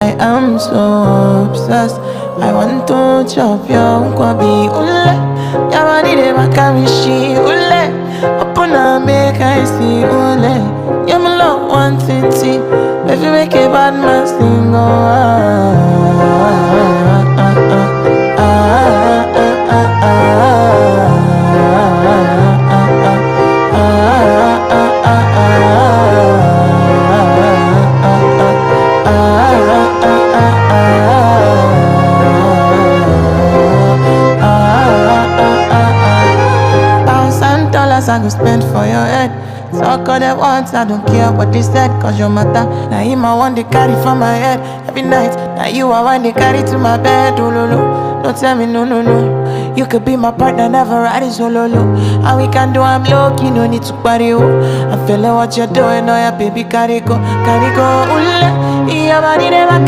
I am so obsessed. I want to chop your kwabi ule. Your body dey make she ule. Open up, make I see ule. You me love one thing, see. If you make a bad man sing, oh $1,000 I go spend for your head. Talk all that once, I don't care what they said. Cause your matter, now him I want to carry for my head every night. Now you I want to carry to my bed. Oh, no, no. Don't tell me no, no, no. You could be my partner, never riding solo, low. And we can do, I'm low-key, no need to party, oh. I'm feeling what you're doing, oh yeah, baby, carry go, ooh, your body never